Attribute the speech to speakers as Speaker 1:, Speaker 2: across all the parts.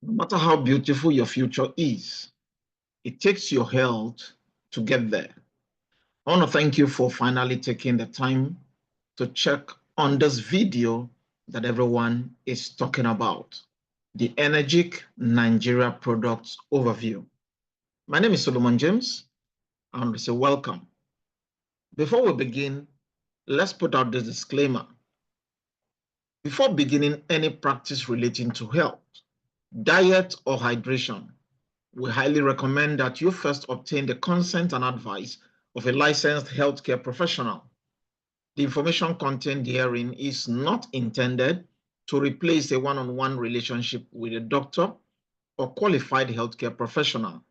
Speaker 1: No matter how beautiful your future is, it takes your health to get there. I want to thank you for finally taking the time to check on this video that everyone is talking about, the ENAGIC Nigeria Products Overview. My name is Solomon James, and we say welcome. Before we begin, let's put out this disclaimer. Before beginning any practice relating to health, diet, or hydration, we highly recommend that you first obtain the consent and advice of a licensed healthcare professional. The information contained herein is not intended to replace a one-on-one relationship with a doctor or qualified healthcare professional.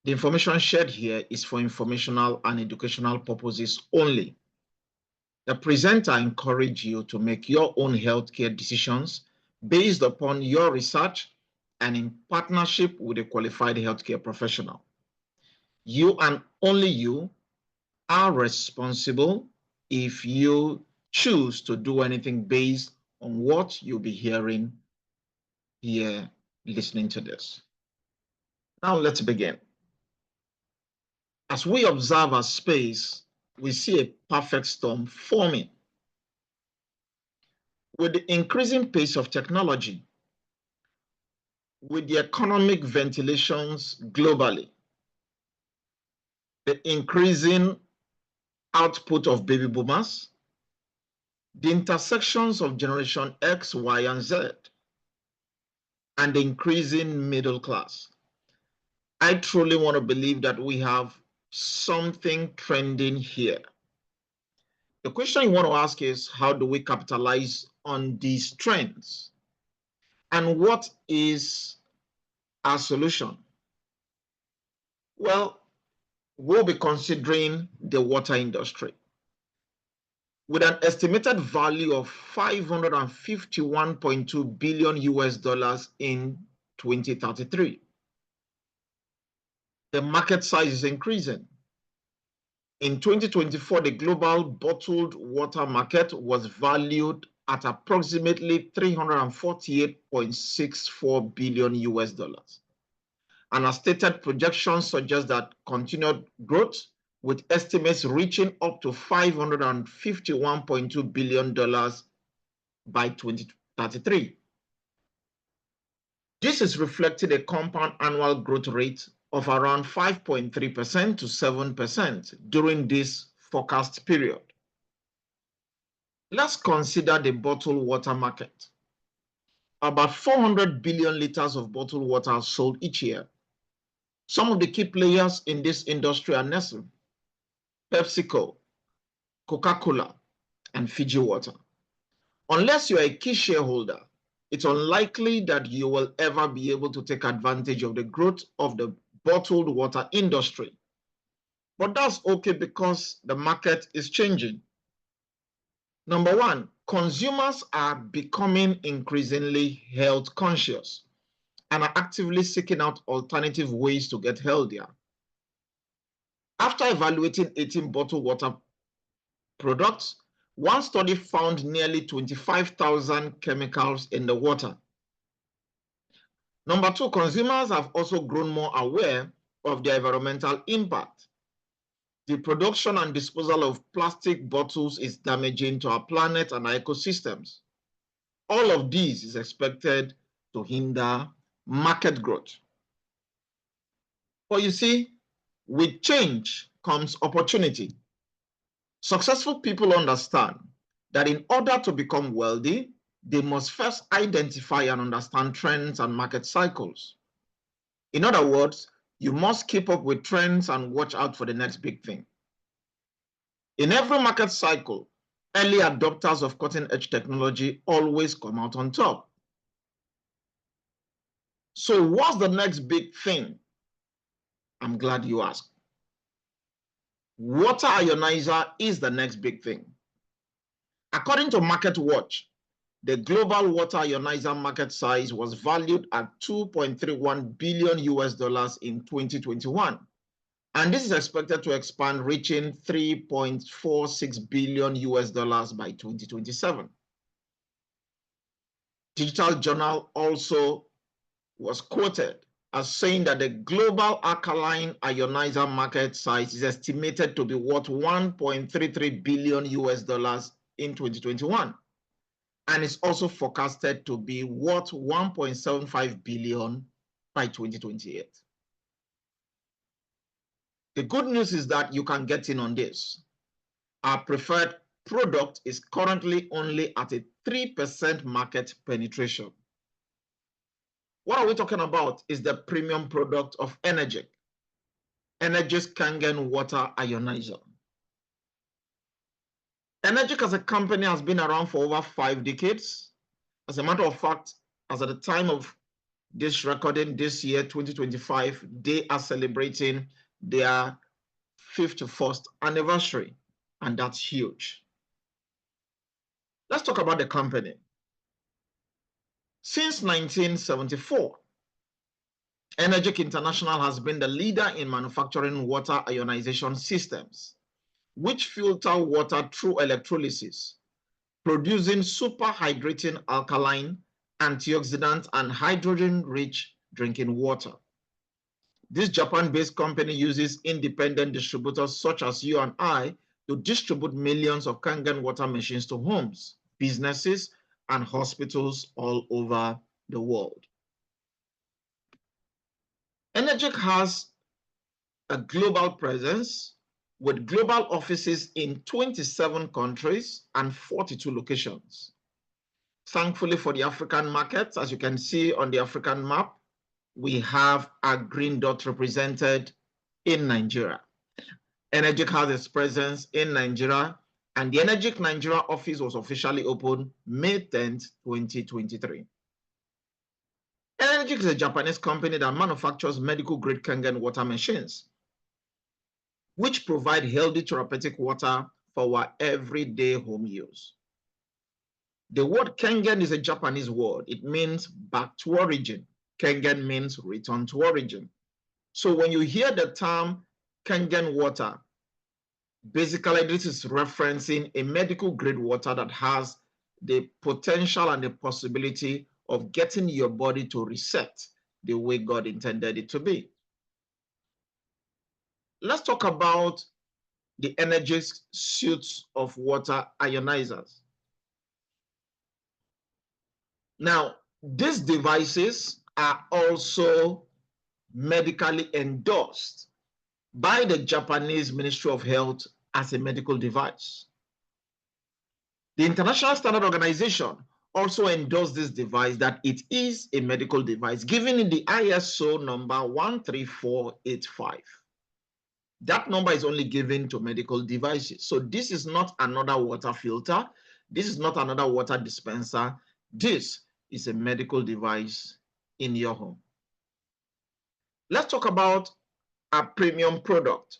Speaker 1: The information shared here is for informational and educational purposes only. The presenter encourages you to make your own healthcare decisions based upon your research and in partnership with a qualified healthcare professional. You and only you are responsible if you choose to do anything based on what you'll be hearing here listening to this. Now let's begin. As we observe our space, we see a perfect storm forming. With the increasing pace of technology, with the economic ventilations globally, the increasing output of baby boomers, the intersections of Generation X, Y, and Z, and the increasing middle class, I truly want to believe that we have something trending here. The question you want to ask is, how do we capitalize on these trends? And what is our solution? Well, we'll be considering the water industry. With an estimated value of $551.2 billion in 2033. The market size is increasing. In 2024, the global bottled water market was valued at approximately $348.64 billion. And as stated, projections suggest that continued growth, with estimates reaching up to $551.2 billion by 2033. This is reflecting a compound annual growth rate of around 5.3% to 7% during this forecast period. Let's consider the bottled water market. About 400 billion liters of bottled water are sold each year. Some of the key players in this industry are Nestle, PepsiCo, Coca-Cola, and Fiji Water. Unless you are a key shareholder, it's unlikely that you will ever be able to take advantage of the growth of the bottled water industry. But that's okay because the market is changing. Number one, consumers are becoming increasingly health conscious and are actively seeking out alternative ways to get healthier. After evaluating 18 bottled water products, one study found nearly 25,000 chemicals in the water. Number two, consumers have also grown more aware of their environmental impact. The production and disposal of plastic bottles is damaging to our planet and our ecosystems. All of these is expected to hinder market growth. But you see, with change comes opportunity. Successful people understand that in order to become wealthy, they must first identify and understand trends and market cycles. In other words, you must keep up with trends and watch out for the next big thing. In every market cycle, early adopters of cutting-edge technology always come out on top. So what's the next big thing? I'm glad you asked. Water ionizer is the next big thing. According to MarketWatch, the global water ionizer market size was valued at $2.31 billion in 2021. And this is expected to expand, reaching $3.46 billion by 2027. Digital Journal also was quoted as saying that the global alkaline ionizer market size is estimated to be worth $1.33 billion in 2021, and is also forecasted to be worth $1.75 billion by 2028. The good news is that you can get in on this. Our preferred product is currently only at a 3% market penetration. What are we talking about is the premium product of ENAGIC, ENAGIC's Kangen water ionizer. ENAGIC as a company has been around for over 5 decades. As a matter of fact, as at the time of this recording this year, 2025, they are celebrating their 51st anniversary, and that's huge. Let's talk about the company. Since 1974, ENAGIC International has been the leader in manufacturing water ionization systems, which filter water through electrolysis, producing super hydrating alkaline, antioxidant, and hydrogen-rich drinking water. This Japan-based company uses independent distributors such as you and I to distribute millions of Kangen water machines to homes, businesses, and hospitals all over the world. ENAGIC has a global presence with global offices in 27 countries and 42 locations. Thankfully for the African markets, as you can see on the African map, we have a green dot represented in Nigeria. ENAGIC has its presence in Nigeria, and the ENAGIC Nigeria office was officially opened May 10th, 2023. ENAGIC is a Japanese company that manufactures medical-grade Kangen water machines, which provide healthy therapeutic water for our everyday home use. The word Kangen is a Japanese word. It means back to origin. Kangen means return to origin. So when you hear the term Kangen water, basically this is referencing a medical grade water that has the potential and the possibility of getting your body to reset the way God intended it to be. Let's talk about the ENAGIC suites of water ionizers. Now, these devices are also medically endorsed by the Japanese Ministry of Health as a medical device. The International Standard Organization also endorsed this device that it is a medical device, giving it the ISO number 13485. That number is only given to medical devices. So this is not another water filter. This is not another water dispenser. This is a medical device in your home. Let's talk about a premium product,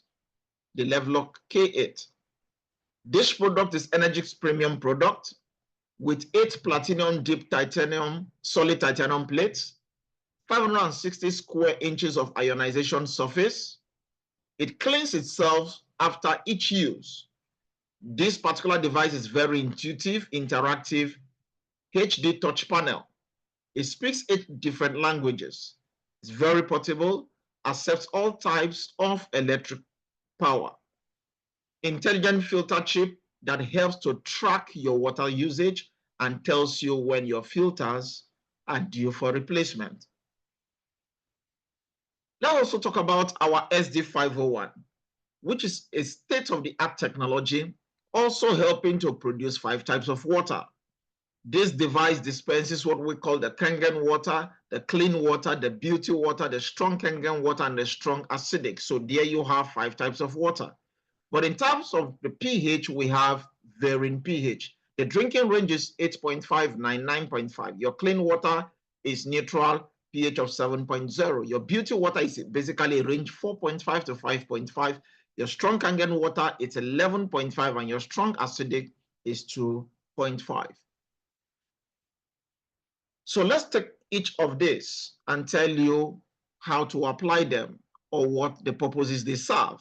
Speaker 1: the Levelock K8. This product is ENAGIC's premium product with 8 platinum deep titanium, solid titanium plates, 560 square inches of ionization surface. It cleans itself after each use. This particular device is very intuitive, interactive, HD touch panel. It speaks 8 different languages. It's very portable, accepts all types of electric power. Intelligent filter chip that helps to track your water usage and tells you when your filters are due for replacement. Let's also talk about our SD501, which is a state-of-the-art technology, also helping to produce 5 types of water. This device dispenses what we call the Kangen water, the clean water, the beauty water, the strong Kangen water, and the strong acidic. So there you have 5 types of water. But in terms of the pH, we have varying pH. The drinking range is 8.5, 9.5. Your clean water is neutral, pH of 7.0. Your beauty water is basically range 4.5 to 5.5. Your strong Kangen water is 11.5, and your strong acidic is 2.5. So let's take each of these and tell you how to apply them or what the purposes they serve.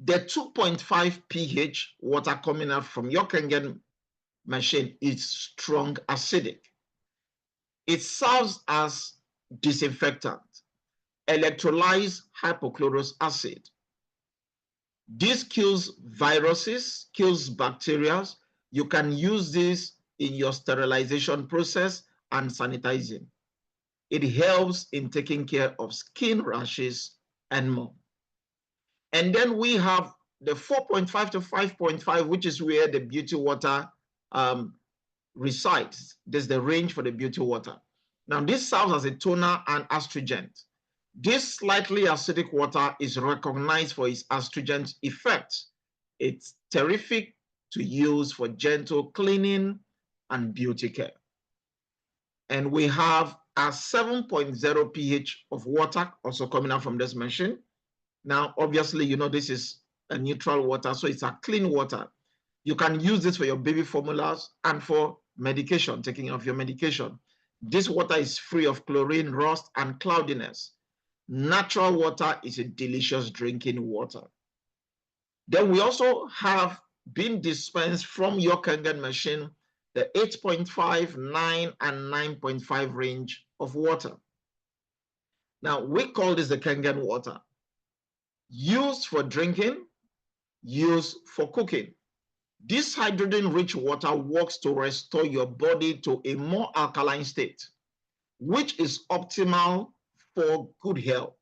Speaker 1: The 2.5 pH water coming out from your Kangen machine is strong acidic. It serves as disinfectant, electrolyzed hypochlorous acid. This kills viruses, kills bacteria. You can use this in your sterilization process and sanitizing. It helps in taking care of skin rashes and more. And then we have the 4.5 to 5.5, which is where the beauty water resides. There's the range for the beauty water. Now, this serves as a toner and astringent. This slightly acidic water is recognized for its astringent effect. It's terrific to use for gentle cleaning and beauty care. And we have a 7.0 pH of water also coming out from this machine. Now, obviously, you know, this is a neutral water, so it's a clean water. You can use this for your baby formulas and for medication, taking of your medication. This water is free of chlorine, rust, and cloudiness. Natural water is a delicious drinking water. Then we also have been dispensed from your Kangen machine the 8.5, 9, and 9.5 range of water. Now, we call this the Kangen water. Used for drinking, used for cooking. This hydrogen-rich water works to restore your body to a more alkaline state, which is optimal for good health.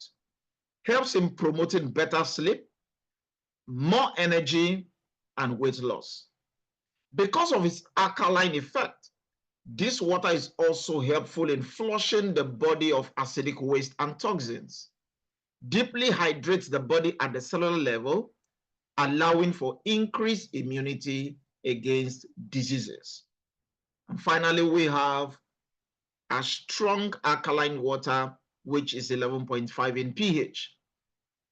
Speaker 1: Helps in promoting better sleep, more energy, and weight loss. Because of its alkaline effect, this water is also helpful in flushing the body of acidic waste and toxins. Deeply hydrates the body at the cellular level, allowing for increased immunity against diseases. And finally, we have a strong alkaline water, which is 11.5 in pH.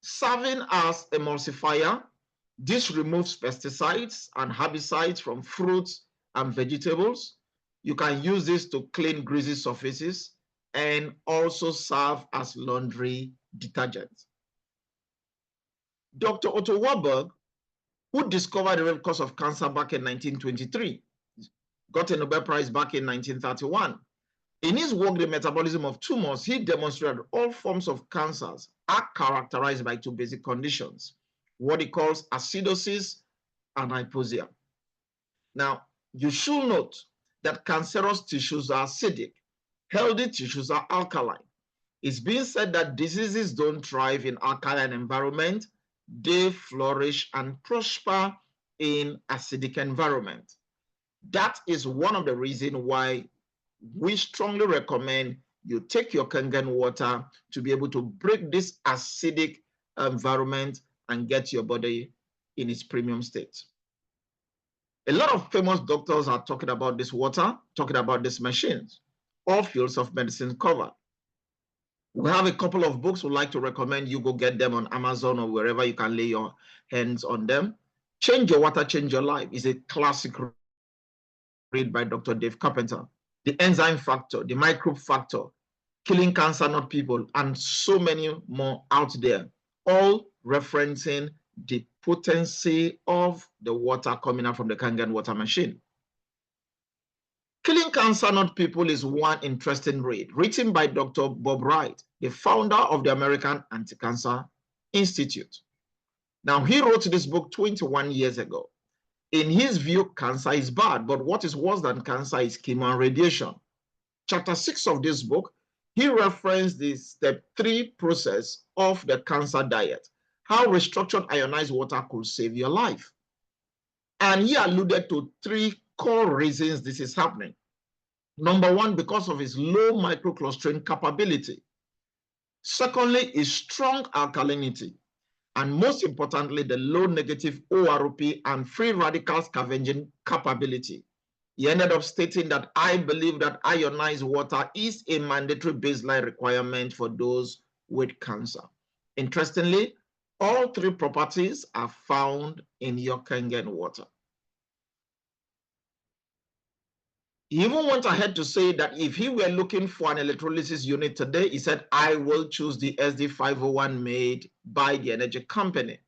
Speaker 1: Serving as emulsifier, this removes pesticides and herbicides from fruits and vegetables. You can use this to clean greasy surfaces and also serve as laundry detergent. Dr. Otto Warburg, who discovered the root cause of cancer back in 1923, got a Nobel Prize back in 1931. In his work, The Metabolism of Tumors, he demonstrated all forms of cancers are characterized by two basic conditions, what he calls acidosis and hypoxia. Now, you should note that cancerous tissues are acidic, healthy tissues are alkaline. It's been said that diseases don't thrive in alkaline environment, they flourish and prosper in acidic environment. That is one of the reasons why we strongly recommend you take your Kangen water to be able to break this acidic environment and get your body in its premium state. A lot of famous doctors are talking about this water, talking about these machines. All fields of medicine covered. We have a couple of books we'd like to recommend you go get them on Amazon or wherever you can lay your hands on them. Change Your Water, Change Your Life is a classic read by Dr. Dave Carpenter. The Enzyme Factor, the Microbe Factor, Killing Cancer Not People, and so many more out there, all referencing the potency of the water coming out from the Kangen water machine. Killing Cancer Not People is one interesting read, written by Dr. Bob Wright, the founder of the American Anti-Cancer Institute. Now, he wrote this book 21 years ago. In his view, cancer is bad, but what is worse than cancer is chemo and radiation. Chapter 6 of this book, he referenced the step 3 process of the cancer diet, how restructured ionized water could save your life. And he alluded to 3 core reasons this is happening. Number 1, because of its low microclustering capability. Secondly, its strong alkalinity. And most importantly, the low negative ORP and free radical scavenging capability. He ended up stating that I believe that ionized water is a mandatory baseline requirement for those with cancer. Interestingly, all 3 properties are found in your Kangen water. He even went ahead to say that if he were looking for an electrolysis unit today, he said, I will choose the SD501 made by the ENAGIC company.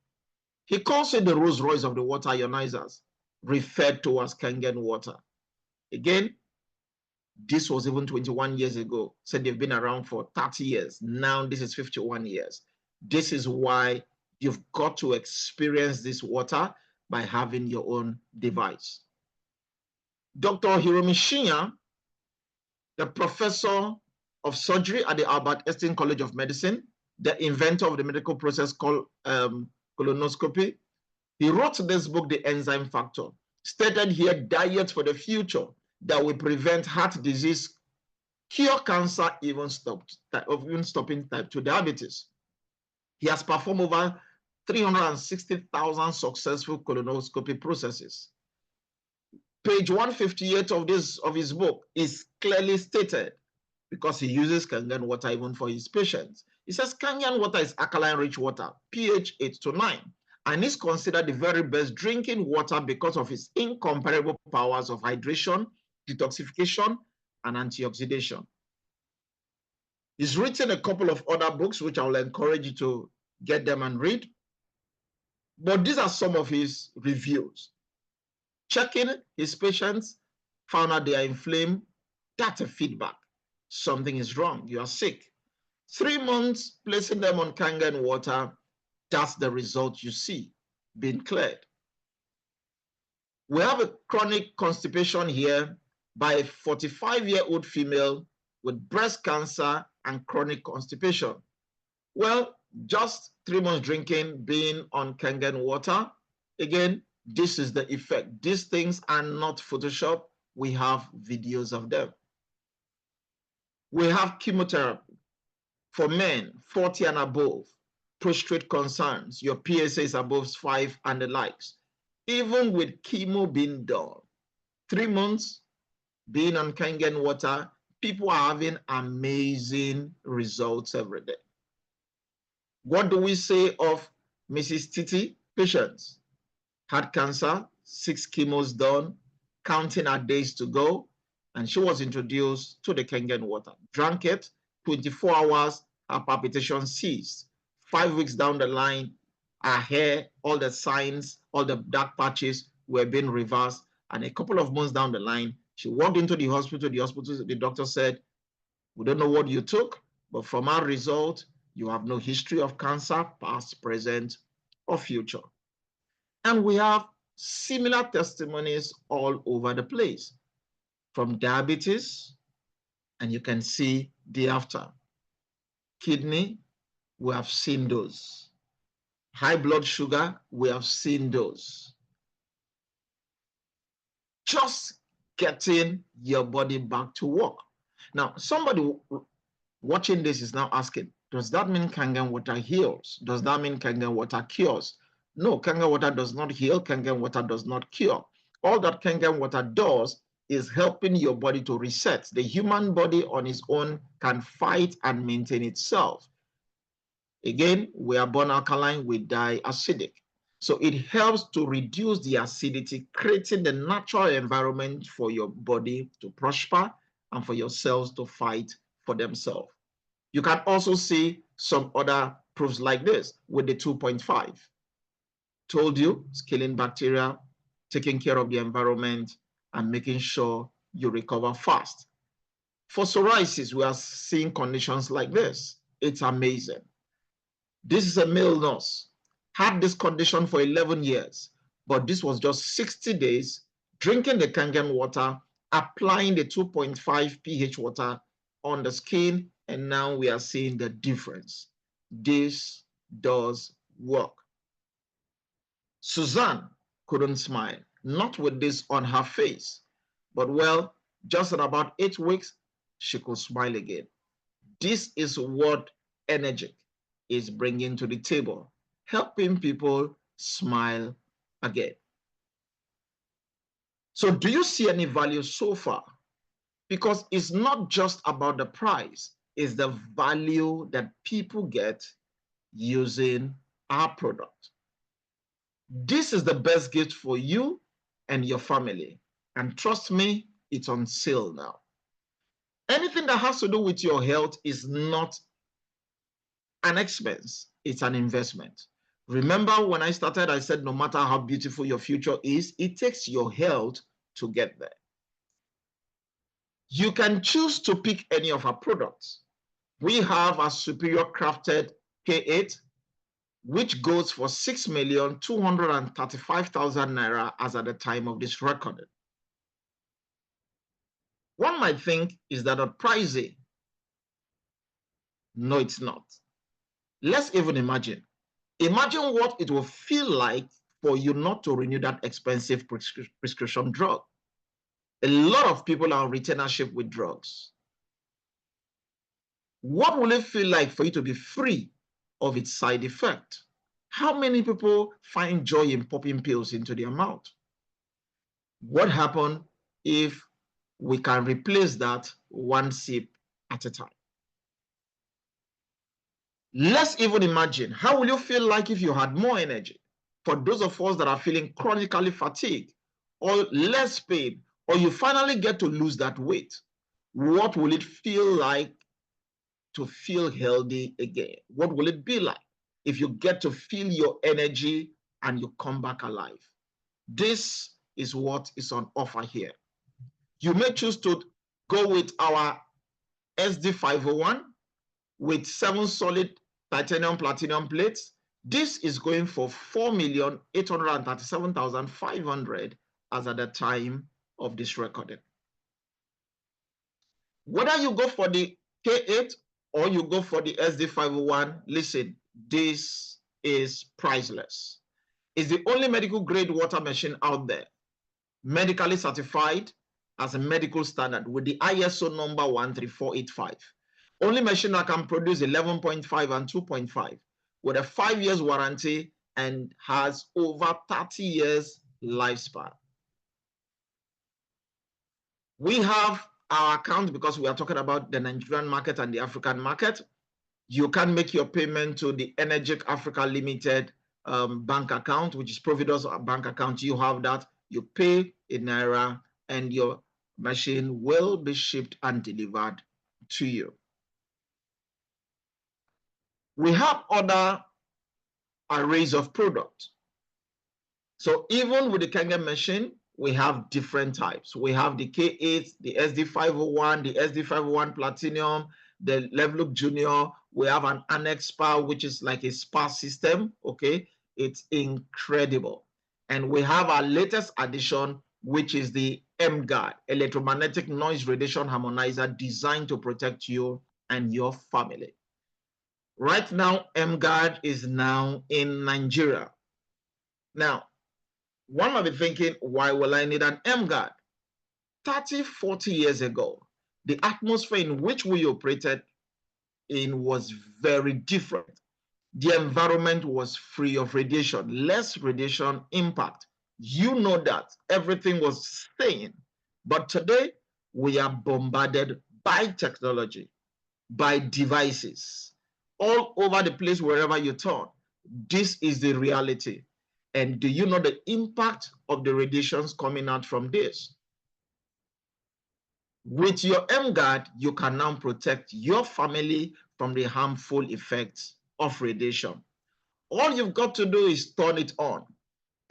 Speaker 1: He calls it the Rolls Royce of the water ionizers, referred to as Kangen water. Again, This was even 21 years ago. Said they've been around for 30 years. Now this is 51 years. This is why you've got to experience this water by having your own device. Dr. Hiromi Shinya, the professor of surgery at the Albert Einstein College of Medicine, the inventor of the medical process called colonoscopy, he wrote this book, The Enzyme Factor, stated here, diet for the future that will prevent heart disease, cure cancer, even stopping type 2 diabetes. He has performed over 360,000 successful colonoscopy processes. Page 158 of his book is clearly stated, because he uses Kangen water even for his patients. He says Kangen water is alkaline-rich water, pH 8 to 9, and is considered the very best drinking water because of its incomparable powers of hydration, detoxification, and antioxidation. He's written a couple of other books, which I will encourage you to get them and read. But these are some of his reviews. Checking his patients, found out they are inflamed. That's a feedback. Something is wrong. You are sick. 3 months placing them on Kangen water, that's the result you see being cleared. We have a chronic constipation here by a 45-year-old female with breast cancer and chronic constipation. Well, just 3 months drinking, being on Kangen water. Again, this is the effect. These things are not Photoshop. We have videos of them. We have chemotherapy for men 40 and above, prostate concerns, your PSA is above 5 and the likes. Even with chemo being done, 3 months being on Kangen water, people are having amazing results every day. What do we say of Mrs. Titi patients? Had cancer, 6 chemos done, counting her days to go, and she was introduced to the Kangen water. Drank it, 24 hours, her palpitation ceased. 5 weeks down the line, her hair, all the signs, all the dark patches were being reversed. And a couple of months down the line, she walked into the hospital. The doctor said, we don't know what you took, but from our result, you have no history of cancer, past, present, or future. And we have similar testimonies all over the place, from diabetes, and you can see the after. Kidney, we have seen those. High blood sugar, we have seen those. Just getting your body back to work. Now, somebody watching this is now asking, does that mean Kangen water heals? Does that mean Kangen water cures? No, Kangen water does not heal. Kangen water does not cure. All that Kangen water does is helping your body to reset. The human body on its own can fight and maintain itself. Again, we are born alkaline, we die acidic. So it helps to reduce the acidity, creating the natural environment for your body to prosper and for your cells to fight for themselves. You can also see some other proofs like this with the 2.5. Told you, it's killing bacteria, taking care of the environment, and making sure you recover fast. For psoriasis, we are seeing conditions like this. It's amazing. This is a male nurse, had this condition for 11 years, but this was just 60 days, drinking the Kangen water, applying the 2.5 pH water on the skin, and now we are seeing the difference. This does work. Suzanne couldn't smile, not with this on her face, but well, just in about 8 weeks, she could smile again. This is what ENAGIC is bringing to the table, helping people smile again. So do you see any value so far? Because it's not just about the price, it's the value that people get using our product. This is the best gift for you and your family. And trust me, it's on sale now. Anything that has to do with your health is not an expense, it's an investment. Remember when I started, I said no matter how beautiful your future is, it takes your health to get there. You can choose to pick any of our products. We have a superior crafted K8, which goes for 6,235,000 naira as at the time of this recording. One might think, is that a pricey? No, it's not. Let's even imagine. Imagine what it will feel like for you not to renew that expensive prescription drug. A lot of people are on retainership with drugs. What will it feel like for you to be free of its side effect? How many people find joy in popping pills into their mouth? What happens if we can replace that one sip at a time? Let's even imagine, how will you feel like if you had more energy? For those of us that are feeling chronically fatigued or less pain, or you finally get to lose that weight, what will it feel like to feel healthy again? What will it be like if you get to feel your energy and you come back alive? This is what is on offer here. You may choose to go with our SD501 with 7 solid titanium platinum plates. This is going for 4,837,500 as at the time of this recording. Whether you go for the K8 or you go for the SD501, listen, this is priceless. It's the only medical grade water machine out there, medically certified as a medical standard with the ISO number 13485. Only machine that can produce 11.5 and 2.5 with a 5 years warranty and has over 30 years lifespan. We have our account because we are talking about the Nigerian market and the African market. You can make your payment to the ENAGIC Africa Limited bank account, which is Providence bank account. You have that. You pay in Naira and your machine will be shipped and delivered to you. We have other arrays of products. So even with the Kangen machine, we have different types. We have the K8, the SD501, the SD501 Platinum, the Levelook Junior. We have an annex spa, which is like a spa system, okay? It's incredible. And we have our latest addition, which is the M-Guard, electromagnetic noise radiation harmonizer designed to protect you and your family. Right now, M-Guard is now in Nigeria. Now, one might be thinking, why will I need an M-Guard? 30, 40 years ago, the atmosphere in which we operated in was very different. The environment was free of radiation, less radiation impact. You know that everything was sane. But today, we are bombarded by technology, by devices, all over the place, wherever you turn. This is the reality. And do you know the impact of the radiations coming out from this? With your M-Guard, you can now protect your family from the harmful effects of radiation. All you've got to do is turn it on.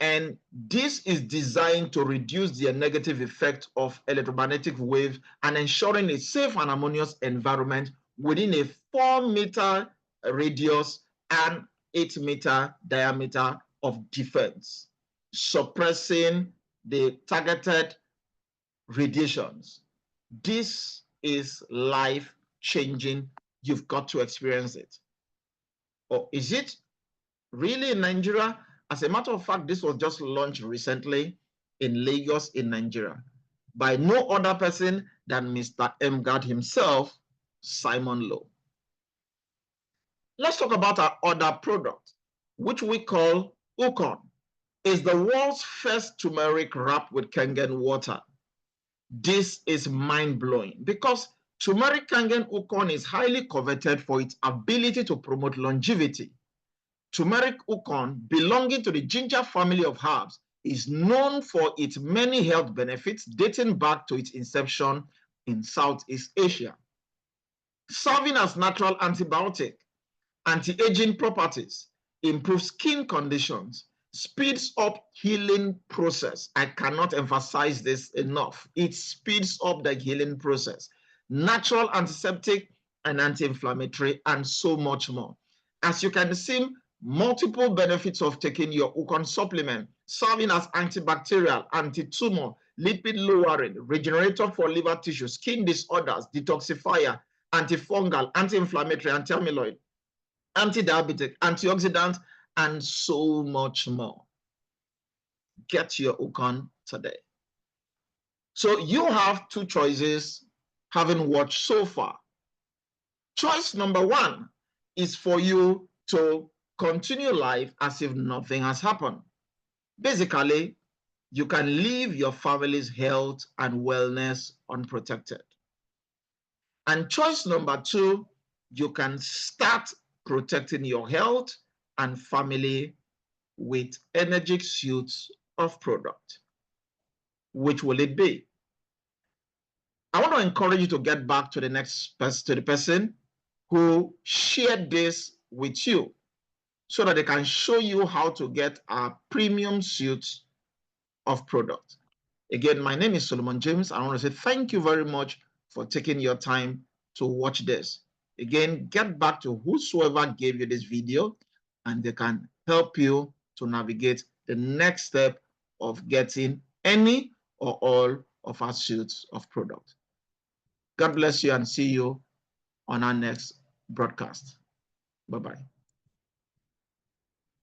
Speaker 1: And this is designed to reduce the negative effect of electromagnetic waves and ensuring a safe and harmonious environment within a 4-meter radius and 8-meter diameter of defense, suppressing the targeted radiations. This is life-changing. You've got to experience it. Or is it really in Nigeria? As a matter of fact, this was just launched recently in Lagos in Nigeria by no other person than Mr. M-Guard himself, Simon Lowe. Let's talk about our other product, which we call Ukon. It's the world's first turmeric wrapped with Kangen water. This is mind-blowing because turmeric Kangen Ukon is highly coveted for its ability to promote longevity. Turmeric Ukon, belonging to the ginger family of herbs, is known for its many health benefits dating back to its inception in Southeast Asia. Serving as natural antibiotic, anti-aging properties, improve skin conditions, speeds up healing process. I cannot emphasize this enough. It speeds up the healing process. Natural antiseptic and anti-inflammatory and so much more. As you can see, multiple benefits of taking your Ukon supplement, serving as antibacterial, anti-tumor, lipid lowering, regenerator for liver tissue, skin disorders, detoxifier, antifungal, anti-inflammatory, anti-amyloid, anti-diabetic, antioxidant, and so much more. Get your Ukon today. So you have two choices having watched so far. Choice number one is for you to continue life as if nothing has happened. Basically, you can leave your family's health and wellness unprotected. And choice number two, you can start protecting your health and family with ENAGIC suits of product. Which will it be? I want to encourage you to get back to the person who shared this with you so that they can show you how to get a premium suit of product. Again, my name is Solomon James. I want to say thank you very much for taking your time to watch this. Again, get back to whosoever gave you this video and they can help you to navigate the next step of getting any or all of our suits of product. God bless you and see you on our next broadcast. Bye-bye.